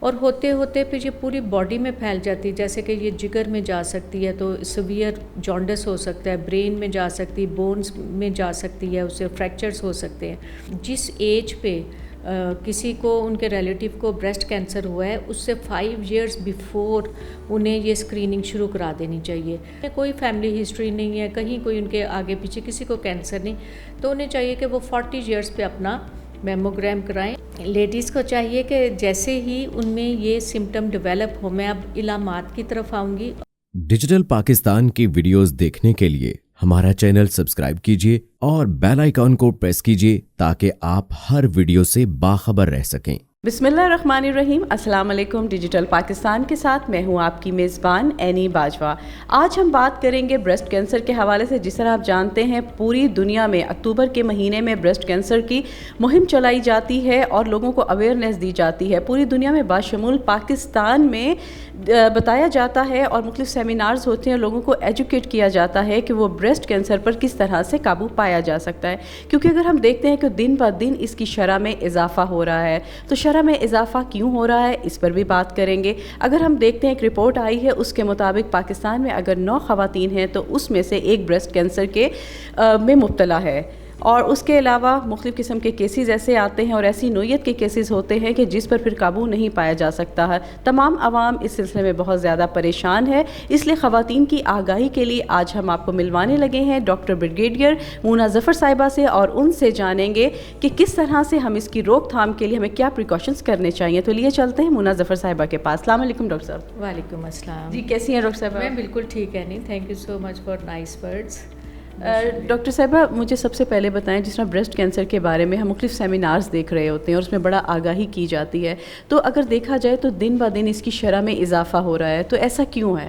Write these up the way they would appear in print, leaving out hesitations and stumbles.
اور ہوتے ہوتے پھر یہ پوری باڈی میں پھیل جاتی ہے، جیسے کہ یہ جگر میں جا سکتی ہے تو سیویئر جانڈس ہو سکتا ہے، برین میں جا سکتی، بونز میں جا سکتی ہے، اسے فریکچرز ہو سکتے ہیں۔ جس ایج پہ کسی کو ان کے ریلیٹیو کو بریسٹ کینسر ہوا ہے اس سے 5 ایئرز بیفور انہیں یہ اسکریننگ شروع کرا دینی چاہیے۔ کوئی فیملی ہسٹری نہیں ہے، کہیں کوئی ان کے آگے پیچھے کسی کو کینسر نہیں، تو انہیں چاہیے کہ وہ 40 ایئرز پہ اپنا میموگرام کرائیں۔ لیڈیز کو چاہیے کہ جیسے ہی ان میں یہ سمٹم ڈیولپ ہو، میں اب علامات کی طرف آؤں گی۔ ڈیجیٹل پاکستان کی ویڈیوز دیکھنے کے لیے ہمارا چینل سبسکرائب کیجیے اور بیل آئیکن کو پریس کیجیے تاکہ آپ ہر ویڈیو سے باخبر رہ سکیں۔ بسم اللہ الرحمن الرحیم۔ السلام علیکم۔ ڈیجیٹل پاکستان کے ساتھ میں ہوں آپ کی میزبان اینی باجوہ۔ آج ہم بات کریں گے بریسٹ کینسر کے حوالے سے۔ جس طرح آپ جانتے ہیں پوری دنیا میں اکتوبر کے مہینے میں بریسٹ کینسر کی مہم چلائی جاتی ہے اور لوگوں کو اویئرنیس دی جاتی ہے۔ پوری دنیا میں باشمول پاکستان میں بتایا جاتا ہے اور مختلف سیمینارز ہوتے ہیں، لوگوں کو ایجوکیٹ کیا جاتا ہے کہ وہ بریسٹ کینسر پر کس طرح سے قابو پایا جا سکتا ہے، کیونکہ اگر ہم دیکھتے ہیں کہ دن بہ دن اس کی شرح میں اضافہ ہو رہا ہے، تو شرح میں اضافہ کیوں ہو رہا ہے اس پر بھی بات کریں گے۔ اگر ہم دیکھتے ہیں ایک رپورٹ آئی ہے، اس کے مطابق پاکستان میں اگر 9 خواتین ہیں تو اس میں سے ایک بریسٹ کینسر میں مبتلا ہے، اور اس کے علاوہ مختلف قسم کے کیسز ایسے آتے ہیں اور ایسی نوعیت کے کیسز ہوتے ہیں کہ جس پر پھر قابو نہیں پایا جا سکتا ہے۔ تمام عوام اس سلسلے میں بہت زیادہ پریشان ہے، اس لیے خواتین کی آگاہی کے لیے آج ہم آپ کو ملوانے لگے ہیں ڈاکٹر بریگیڈیئر مونا ظفر صاحبہ سے، اور ان سے جانیں گے کہ کس طرح سے ہم اس کی روک تھام کے لیے ہمیں کیا پریکاشنز کرنے چاہیے۔ تو لیے چلتے ہیں مونا ظفر صاحبہ کے پاس۔ السلام علیکم ڈاکٹر صاحب۔ وعلیکم السلام جی کیسی ہیں ڈاکٹر صاحبہ؟ میں بالکل ٹھیک ہے، نہیں، thank you so much for nice words. Doctor صاحبہ مجھے سب سے پہلے بتائیں، جس طرح بریسٹ کینسر کے بارے میں ہم مختلف سیمینارز دیکھ رہے ہوتے ہیں اور اس میں بڑا آگاہی کی جاتی ہے، تو اگر دیکھا جائے تو دن بہ دن اس کی شرح میں اضافہ ہو رہا ہے، تو ایسا کیوں ہے؟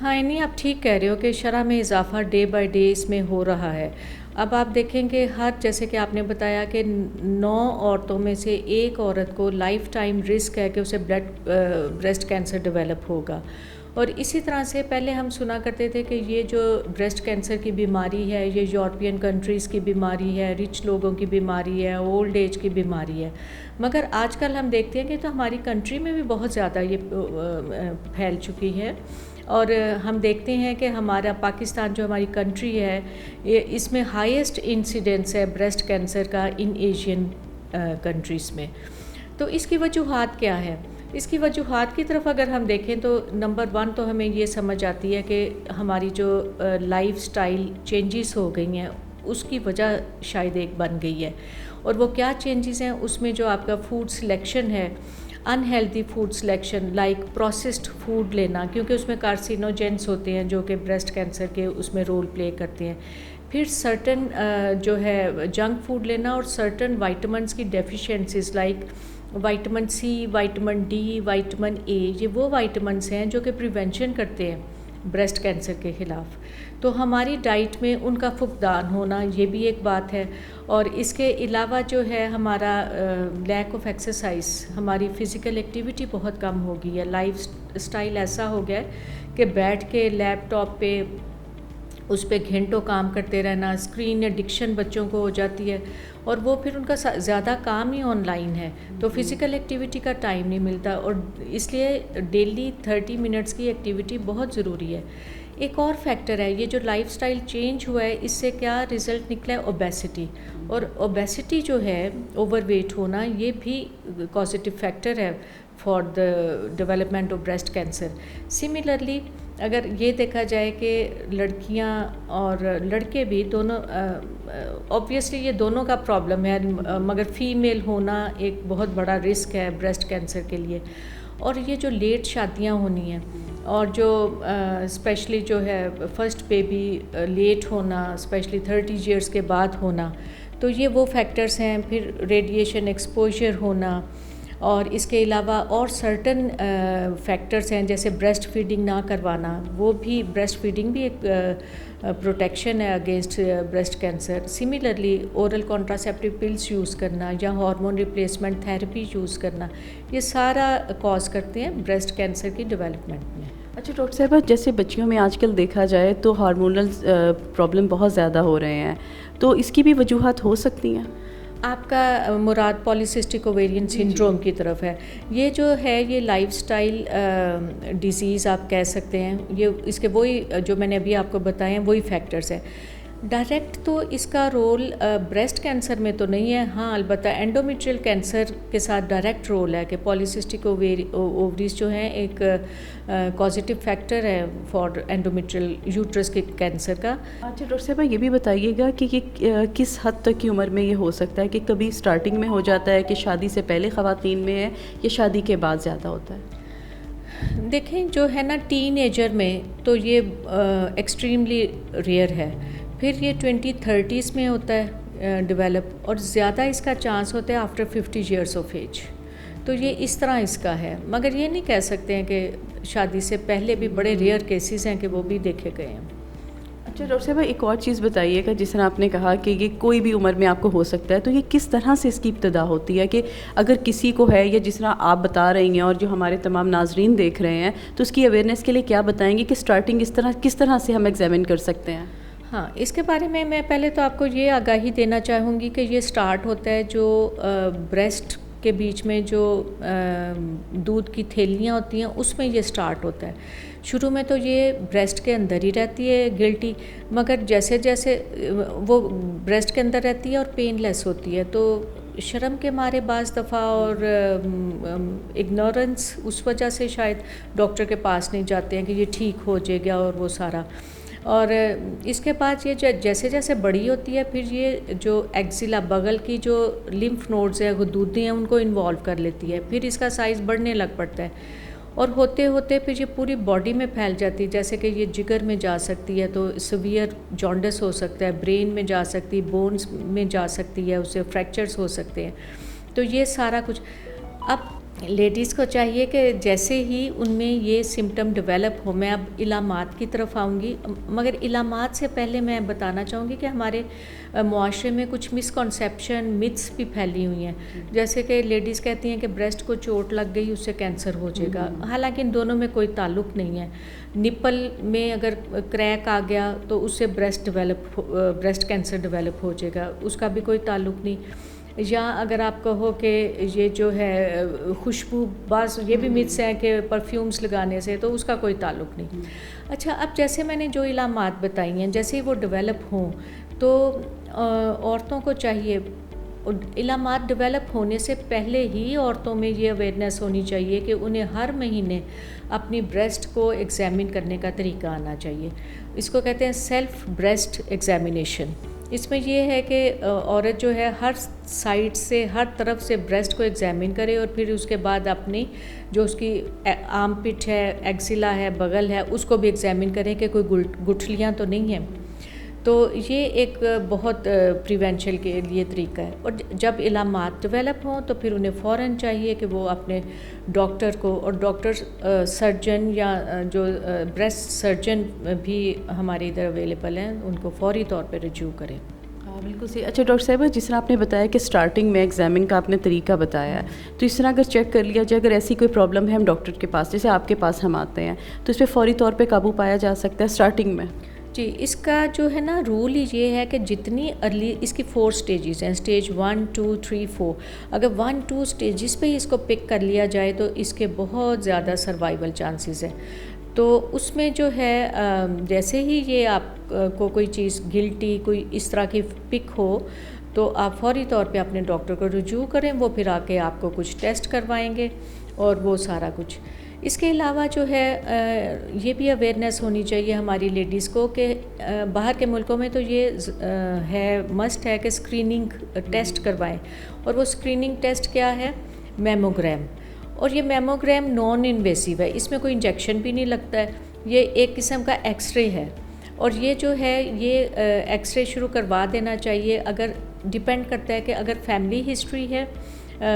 ہاں نہیں، آپ ٹھیک کہہ رہے ہو کہ شرح میں اضافہ ڈے بائی ڈے اس میں ہو رہا ہے۔ اب آپ دیکھیں کہ جیسے کہ آپ نے بتایا کہ 9 عورتوں میں سے ایک عورت کو لائف ٹائم رسک ہے کہ اسے بریسٹ کینسر ڈیولپ ہوگا۔ اور اسی طرح سے پہلے ہم سنا کرتے تھے کہ یہ جو بریسٹ کینسر کی بیماری ہے یہ یورپین کنٹریز کی بیماری ہے، رچ لوگوں کی بیماری ہے، اولڈ ایج کی بیماری ہے، مگر آج کل ہم دیکھتے ہیں کہ تو ہماری کنٹری میں بھی بہت زیادہ یہ پھیل چکی ہے۔ اور ہم دیکھتے ہیں کہ ہمارا پاکستان جو ہماری کنٹری ہے اس میں ہائیسٹ انسیڈنس ہے بریسٹ کینسر کا ان ایشین کنٹریز میں۔ تو اس کی وجوہات کیا ہے؟ اس کی وجوہات کی طرف اگر ہم دیکھیں تو نمبر 1 تو ہمیں یہ سمجھ آتی ہے کہ ہماری جو لائف سٹائل چینجز ہو گئی ہیں اس کی وجہ شاید ایک بن گئی ہے۔ اور وہ کیا چینجز ہیں؟ اس میں جو آپ کا فوڈ سلیکشن ہے، unhealthy food selection, like processed food لینا، کیونکہ اس میں کارسینوجینس ہوتے ہیں جو کہ بریسٹ کینسر کے اس میں رول پلے کرتے ہیں۔ پھر سرٹن جو ہے جنک فوڈ لینا، اور سرٹن وائٹامنس کی deficiencies like vitamin C, vitamin D, vitamin A, یہ وہ وائٹامنس ہیں جو کہ پریونشن کرتے ہیں بریسٹ کینسر کے خلاف۔ تو ہماری ڈائٹ میں ان کا فقدان ہونا یہ بھی ایک بات ہے۔ اور اس کے علاوہ جو ہے ہمارا لیک آف ایکسرسائز، ہماری فزیکل ایکٹیویٹی بہت کم ہو گئی ہے، لائف سٹائل ایسا ہو گیا ہے کہ بیٹھ کے لیپ ٹاپ پہ اس پہ گھنٹوں کام کرتے رہنا، اسکرین ایڈکشن بچوں کو ہو جاتی ہے، اور وہ پھر ان کا زیادہ کام ہی آن لائن ہے، تو فزیکل ایکٹیویٹی کا ٹائم نہیں ملتا، اور اس لیے ڈیلی 30 منٹس کی ایکٹیویٹی بہت ضروری ہے۔ ایک اور فیکٹر ہے، یہ جو لائف سٹائل چینج ہوا ہے اس سے کیا رزلٹ نکلا ہے؟ اوبیسٹی، اور اوبیسٹی جو ہے اوور ویٹ ہونا یہ بھی کازیٹیو فیکٹر ہے for the development of breast cancer. Similarly اگر یہ دیکھا جائے کہ لڑکیاں اور لڑکے بھی دونوں، اوبویسلی یہ دونوں کا پرابلم ہے، مگر فیمیل ہونا ایک بہت بڑا رسک ہے بریسٹ کینسر کے لیے۔ اور یہ جو لیٹ شادیاں ہونی ہیں، اور جو اسپیشلی جو ہے فرسٹ بیبی لیٹ ہونا، اسپیشلی 30 ایئرس کے بعد ہونا، تو یہ وہ فیکٹرز ہیں۔ پھر ریڈیشن ایکسپوجر ہونا، اور اس کے علاوہ اور سرٹن فیکٹرز ہیں جیسے بریسٹ فیڈنگ نہ کروانا، وہ بھی بریسٹ فیڈنگ بھی ایک پروٹیکشن ہے against breast cancer. Similarly oral contraceptive pills use کرنا یا ہارمون ریپلیسمنٹ تھیراپی یوز کرنا، یہ سارا کاز کرتے ہیں بریسٹ کینسر کی ڈیولپمنٹ میں۔ اچھا ڈاکٹر صاحبہ، جیسے بچیوں میں آج کل دیکھا جائے تو ہارمونل پرابلم بہت زیادہ ہو رہے ہیں، تو اس کی بھی وجوہات ہو سکتی ہیں؟ آپ کا مراد پالیسسٹک اوویرین سنڈروم کی طرف ہے. یہ جو ہے یہ لائف سٹائل ڈیزیز آپ کہہ سکتے ہیں. یہ اس کے وہی جو میں نے ابھی آپ کو بتائے ہیں وہی فیکٹرز ہیں. ڈائریکٹ تو اس کا رول بریسٹ کینسر میں تو نہیں ہے. ہاں البتہ اینڈومیٹریل کینسر کے ساتھ ڈائریکٹ رول ہے کہ پالیسسٹک اووریز جو ہیں ایک کازیٹیو فیکٹر ہے فار اینڈومیٹریل یوٹرس کے کینسر کا. اچھا ڈاکٹر صاحبہ یہ بھی بتائیے گا کہ یہ کس حد تک کی عمر میں یہ ہو سکتا ہے, کہ کبھی سٹارٹنگ میں ہو جاتا ہے کہ شادی سے پہلے خواتین میں ہے یا شادی کے بعد زیادہ ہوتا ہے؟ دیکھیں جو ہے نا ٹین ایجر میں تو یہ ایکسٹریملی ریئر ہے. پھر یہ 20-30s میں ہوتا ہے ڈیولپ, اور زیادہ اس کا چانس ہوتا ہے آفٹر 50 ایئرس آف ایج. تو یہ اس طرح اس کا ہے, مگر یہ نہیں کہہ سکتے ہیں کہ شادی سے پہلے بھی بڑے ریئر کیسز ہیں کہ وہ بھی دیکھے گئے ہیں. اچھا ڈاکٹر صاحبہ ایک اور چیز بتائیے گا, جس طرح آپ نے کہا کہ یہ کوئی بھی عمر میں آپ کو ہو سکتا ہے, تو یہ کس طرح سے اس کی ابتدا ہوتی ہے کہ اگر کسی کو ہے, یا جس طرح آپ بتا رہی ہیں اور جو ہمارے تمام ناظرین دیکھ رہے ہیں, تو اس کی اویئرنیس کے لیے کیا بتائیں گے کہ اسٹارٹنگ کس طرح سے ہم ایگزامن کر سکتے ہیں؟ ہاں اس کے بارے میں پہلے تو آپ کو یہ آگاہی دینا چاہوں گی کہ یہ سٹارٹ ہوتا ہے جو بریسٹ کے بیچ میں جو دودھ کی تھیلیاں ہوتی ہیں اس میں یہ سٹارٹ ہوتا ہے. شروع میں تو یہ بریسٹ کے اندر ہی رہتی ہے گلٹی, مگر جیسے جیسے وہ بریسٹ کے اندر رہتی ہے اور پین لیس ہوتی ہے, تو شرم کے مارے بعض دفعہ اور اگنورنس اس وجہ سے شاید ڈاکٹر کے پاس نہیں جاتے ہیں کہ یہ ٹھیک ہو جائے گا اور وہ سارا. اور اس کے بعد یہ جیسے جیسے بڑی ہوتی ہے پھر یہ جو ایکزیلا بغل کی جو لمف نوڈز ہیں غدودیں ہیں ان کو انوالو کر لیتی ہے. پھر اس کا سائز بڑھنے لگ پڑتا ہے اور ہوتے ہوتے پھر یہ پوری باڈی میں پھیل جاتی ہے, جیسے کہ یہ جگر میں جا سکتی ہے تو سیویئر جانڈس ہو سکتا ہے, برین میں جا سکتی ہے, بونز میں جا سکتی ہے, اس سے فریکچرز ہو سکتے ہیں. تو یہ سارا کچھ اب لیڈیز کو چاہیے کہ جیسے ہی ان میں یہ سمٹم ڈیولپ ہو, میں اب علامات کی طرف آؤں گی, مگر علامات سے پہلے میں بتانا چاہوں گی کہ ہمارے معاشرے میں کچھ مسکنسیپشن متس بھی پھیلی ہوئی ہیں. جیسے کہ لیڈیز کہتی ہیں کہ بریسٹ کو چوٹ لگ گئی اس سے کینسر ہو جائے گا, حالانکہ ان دونوں میں کوئی تعلق نہیں ہے. نپل میں اگر کریک آ گیا تو اس سے بریسٹ کینسر ڈیولپ ہو جائے گا, اس کا بھی کوئی تعلق نہیں. یا اگر آپ کہو کہ یہ جو ہے خوشبو, بعض یہ بھی متس ہیں کہ پرفیومز لگانے سے, تو اس کا کوئی تعلق نہیں. اچھا اب جیسے میں نے جو علامات بتائی ہیں جیسے ہی وہ ڈیولپ ہوں تو عورتوں کو چاہیے, علامات ڈیولپ ہونے سے پہلے ہی عورتوں میں یہ اویئرنیس ہونی چاہیے کہ انہیں ہر مہینے اپنی بریسٹ کو ایگزامن کرنے کا طریقہ آنا چاہیے. اس کو کہتے ہیں سیلف بریسٹ ایگزامینیشن. اس میں یہ ہے کہ عورت جو ہے ہر سائڈ سے ہر طرف سے بریسٹ کو ایگزامن کرے, اور پھر اس کے بعد اپنی جو اس کی آرم پٹ ہے, ایکزیلا ہے, بغل ہے, اس کو بھی ایگزامن کریں کہ کوئی گٹھلیاں تو نہیں ہیں. تو یہ ایک بہت پریونشن کے لیے طریقہ ہے. اور جب علامات ڈیولپ ہوں تو پھر انہیں فوراً چاہیے کہ وہ اپنے ڈاکٹر کو, اور ڈاکٹر سرجن یا جو بریسٹ سرجن بھی ہمارے ادھر اویلیبل ہیں, ان کو فوری طور پہ رجوع کریں. بالکل صحیح. اچھا ڈاکٹر صاحبہ جس طرح آپ نے بتایا کہ سٹارٹنگ میں ایگزامن کا آپ نے طریقہ بتایا ہے, تو اس طرح اگر چیک کر لیا جائے, اگر ایسی کوئی پرابلم ہے ہم ڈاکٹر کے پاس, جیسے آپ کے پاس ہم آتے ہیں, تو اس پہ فوری طور پہ قابو پایا جا سکتا ہے سٹارٹنگ میں؟ جی اس کا جو ہے نا رول ہی یہ ہے کہ جتنی ارلی, اس کی 4 سٹیجز ہیں, سٹیج 1, 2, 3, 4. اگر 1-2 سٹیجز پہ ہی اس کو پک کر لیا جائے تو اس کے بہت زیادہ سروائیول چانسز ہیں. تو اس میں جو ہے جیسے ہی یہ آپ کو کوئی چیز گلٹی کوئی اس طرح کی پک ہو تو آپ فوری طور پہ اپنے ڈاکٹر کو رجوع کریں, وہ پھر آ کے آپ کو کچھ ٹیسٹ کروائیں گے اور وہ سارا کچھ. اس کے علاوہ جو ہے یہ بھی اویئرنیس ہونی چاہیے ہماری لیڈیز کو کہ باہر کے ملکوں میں تو یہ ہے مسٹ ہے کہ اسکریننگ ٹیسٹ کروائیں, اور وہ اسکریننگ ٹیسٹ کیا ہے, میموگرام. اور یہ میموگرام نان انویسیو ہے, اس میں کوئی انجیکشن بھی نہیں لگتا ہے, یہ ایک قسم کا ایکس رے ہے. اور یہ جو ہے یہ ایکس رے شروع کروا دینا چاہیے. اگر ڈپینڈ کرتا ہے کہ اگر فیملی ہسٹری ہے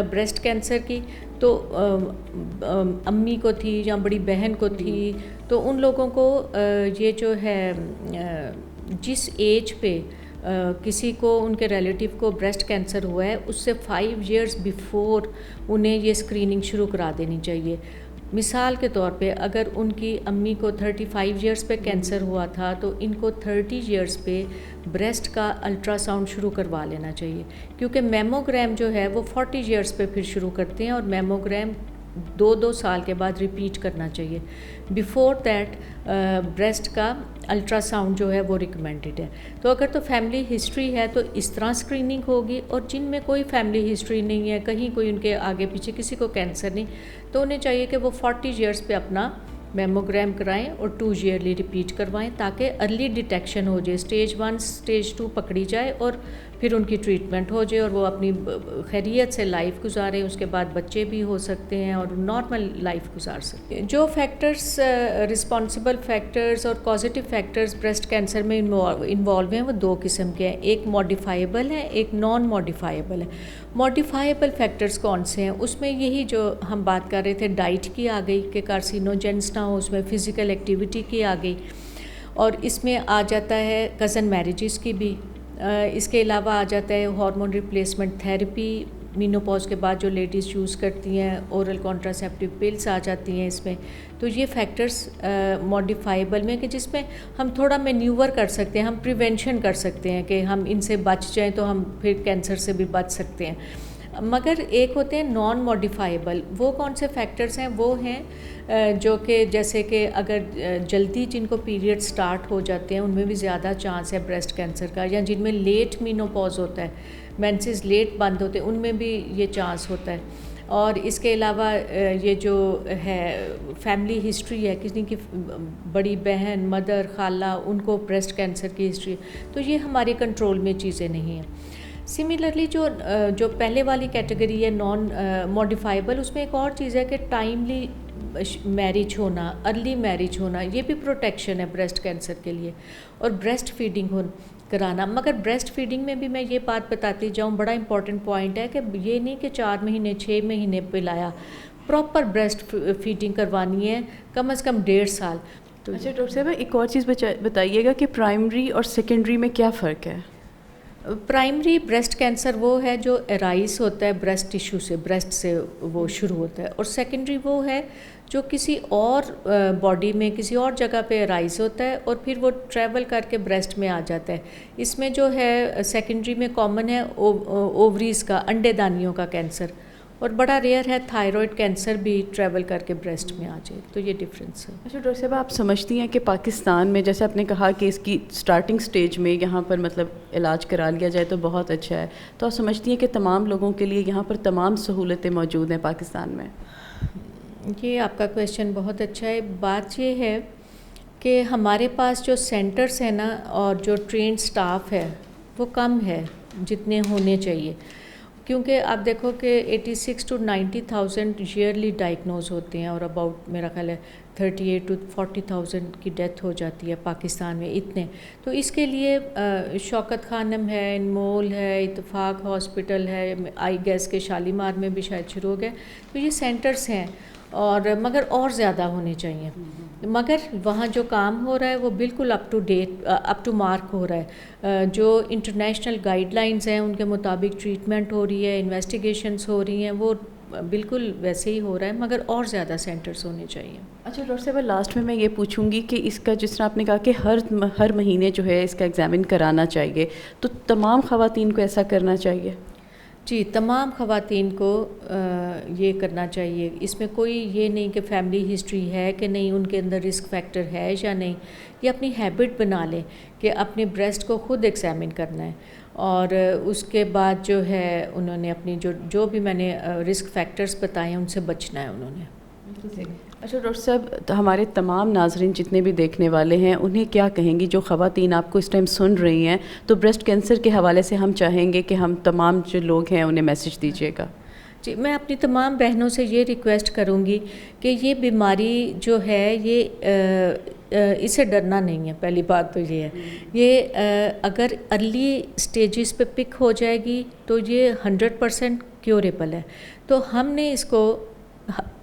بریسٹ کینسر کی تو امی کو تھی یا بڑی بہن کو تھی, تو ان لوگوں کو یہ جو ہے جس ایج پہ کسی کو ان کے ریلیٹیو کو بریسٹ کینسر ہوا ہے اس سے 5 ایئرس بیفور انہیں یہ اسکریننگ شروع کرا دینی چاہیے. مثال کے طور پہ اگر ان کی امی کو 35 ایئرس پہ کینسر ہوا تھا تو ان کو 30 ایئرس پہ بریسٹ کا الٹرا ساؤنڈ شروع کروا لینا چاہیے، کیونکہ میموگرام جو ہے وہ 40 ایئرس پہ پھر شروع کرتے ہیں، اور میموگرام 2 سال کے بعد ریپیٹ کرنا چاہیے. بیفور دیٹ بریسٹ کا الٹرا ساؤنڈ جو ہے وہ ریکمینڈڈ ہے. تو اگر تو فیملی ہسٹری ہے تو اس طرح اسکریننگ ہوگی، اور جن میں کوئی فیملی ہسٹری نہیں ہے، کہیں کوئی ان کے آگے پیچھے کسی کو کینسر نہیں، تو انہیں چاہیے کہ وہ 40 ایئرس پہ اپنا میموگرام کرائیں اور 2 ایئرلی ریپیٹ کروائیں، تاکہ ارلی ڈیٹیکشن ہو جائے، سٹیج 1 سٹیج 2 پکڑی جائے اور پھر ان کی ٹریٹمنٹ ہو جائے اور وہ اپنی خیریت سے لائف گزاریں. اس کے بعد بچے بھی ہو سکتے ہیں اور نارمل لائف گزار سکتے ہیں. جو فیکٹرز رسپانسبل فیکٹرز اور کازیٹو فیکٹرز بریسٹ کینسر میں انوالو ہیں وہ 2 قسم کے ہیں، ایک ماڈیفائیبل ہے، ایک نان ماڈیفائیبل ہے. ماڈیفائیبل فیکٹرز کون سے ہیں؟ اس میں یہی جو ہم بات کر رہے تھے، ڈائٹ کی آ گئی کہ کارسینوجنس نہ ہو، اس میں فزیکل ایکٹیویٹی کی آ گئی، اور اس میں آ جاتا ہے کزن میریجز کی بھی. اس کے علاوہ آ جاتا ہے ہارمون ریپلیسمنٹ تھیراپی، مینوپاز کے بعد جو لیڈیز یوز کرتی ہیں، اورل کانٹراسیپٹیو پلس آ جاتی ہیں اس میں. تو یہ فیکٹرز ماڈیفائیبل میں کہ جس میں ہم تھوڑا مینیور کر سکتے ہیں، ہم پریونشن کر سکتے ہیں کہ ہم ان سے بچ جائیں تو ہم پھر کینسر سے بھی بچ سکتے ہیں. مگر ایک ہوتے ہیں نان ماڈیفائیبل. وہ کون سے فیکٹرز ہیں؟ وہ ہیں جو کہ جیسے کہ اگر جلدی جن کو پیریڈ سٹارٹ ہو جاتے ہیں ان میں بھی زیادہ چانس ہے بریسٹ کینسر کا، یا جن میں لیٹ مینوپاز ہوتا ہے، مینسز لیٹ بند ہوتے ہیں، ان میں بھی یہ چانس ہوتا ہے. اور اس کے علاوہ یہ جو ہے فیملی ہسٹری ہے، کسی کی بڑی بہن، مدر، خالہ، ان کو بریسٹ کینسر کی ہسٹری، تو یہ ہمارے کنٹرول میں چیزیں نہیں ہیں. سملرلی جو پہلے والی کیٹیگری ہے نان ماڈیفائیبل، اس میں ایک اور چیز ہے کہ ٹائملی میرج ہونا، ارلی میرج ہونا، یہ بھی پروٹیکشن ہے بریسٹ کینسر کے لیے. اور بریسٹ فیڈنگ کرانا. مگر بریسٹ فیڈنگ میں بھی میں یہ بات بتاتی جاؤں، بڑا امپورٹنٹ پوائنٹ ہے کہ یہ نہیں کہ 4 مہینے 6 مہینے پلایا، پراپر بریسٹ فیڈنگ کروانی ہے کم از کم 1.5 سال. تو اچھا ڈاکٹر صاحب، ایک اور چیز بتائیے گا کہ پرائمری اور سیکنڈری میں کیا فرق ہے؟ پرائمری بریسٹ کینسر وہ ہے جو ارائز ہوتا ہے بریسٹ ٹیشو سے، بریسٹ سے وہ شروع ہوتا ہے، اور سیکنڈری وہ ہے جو کسی اور باڈی میں کسی اور جگہ پہ ارائز ہوتا ہے اور پھر وہ ٹریول کر کے بریسٹ میں آ جاتا ہے. اس میں جو ہے سیکنڈری میں کامن ہے اووریز کا، انڈے دانیوں کا کینسر، اور بڑا ریئر ہے تھائرائڈ کینسر بھی ٹریول کر کے بریسٹ میں آ جائے. تو یہ ڈفرینس ہے. اچھا ڈاکٹر صاحب، آپ سمجھتی ہیں کہ پاکستان میں جیسے آپ نے کہا کہ اس کی سٹارٹنگ سٹیج میں یہاں پر مطلب علاج کرا لیا جائے تو بہت اچھا ہے، تو آپ سمجھتی ہیں کہ تمام لوگوں کے لیے یہاں پر تمام سہولتیں موجود ہیں پاکستان میں؟ یہ آپ کا کویشچن بہت اچھا ہے. بات یہ ہے کہ ہمارے پاس جو سینٹرز ہیں نا، اور جو ٹرینڈ سٹاف ہے وہ کم ہے جتنے ہونے چاہیے. کیونکہ آپ دیکھو کہ 86 to 90,000 ایئرلی ڈائگنوز ہوتے ہیں، اور اباؤٹ میرا خیال ہے 38 to 40,000 کی ڈیتھ ہو جاتی ہے پاکستان میں اتنے. تو اس کے لیے شوکت خانم ہے، انمول ہے، اتفاق ہاسپٹل ہے، آئی گیس کے شالیمار میں بھی شاید شروع ہو گئے. تو یہ سینٹرز ہیں، اور مگر اور زیادہ ہونے چاہیے. مگر وہاں جو کام ہو رہا ہے وہ بالکل up to date, up to mark ہو رہا ہے. جو انٹرنیشنل گائیڈ لائنز ہیں ان کے مطابق ٹریٹمنٹ ہو رہی ہے، انویسٹیگیشنز ہو رہی ہیں، وہ بالکل ویسے ہی ہو رہا ہے، مگر اور زیادہ سینٹرز ہونے چاہیے. اچھا ڈاکٹر صاحب، لاسٹ میں یہ پوچھوں گی کہ اس کا جس طرح آپ نے کہا کہ ہر مہینے جو ہے اس کا ایگزامن کرانا چاہیے، تو تمام خواتین کو ایسا کرنا چاہیے؟ جی، تمام خواتین کو یہ کرنا چاہیے. اس میں کوئی یہ نہیں کہ فیملی ہسٹری ہے کہ نہیں، ان کے اندر رسک فیکٹر ہے یا نہیں. یہ اپنی ہیبٹ بنا لیں کہ اپنے بریسٹ کو خود ایگزامن کرنا ہے، اور اس کے بعد جو ہے انہوں نے اپنی جو بھی میں نے رسک فیکٹرز بتائے ہیں ان سے بچنا ہے انہوں نے. اچھا ڈاکٹر صاحب، ہمارے تمام ناظرین جتنے بھی دیکھنے والے ہیں انہیں کیا کہیں گی جو خواتین آپ کو اس ٹائم سن رہی ہیں؟ تو بریسٹ کینسر کے حوالے سے ہم چاہیں گے کہ ہم تمام جو لوگ ہیں انہیں میسج دیجیے گا. جی، میں اپنی تمام بہنوں سے یہ ریکویسٹ کروں گی کہ یہ بیماری جو ہے یہ اس سے ڈرنا نہیں ہے. پہلی بات تو یہ ہے، یہ اگر ارلی سٹیجز پہ پک ہو جائے گی تو یہ 100% کیوریبل ہے. تو ہم نے اس کو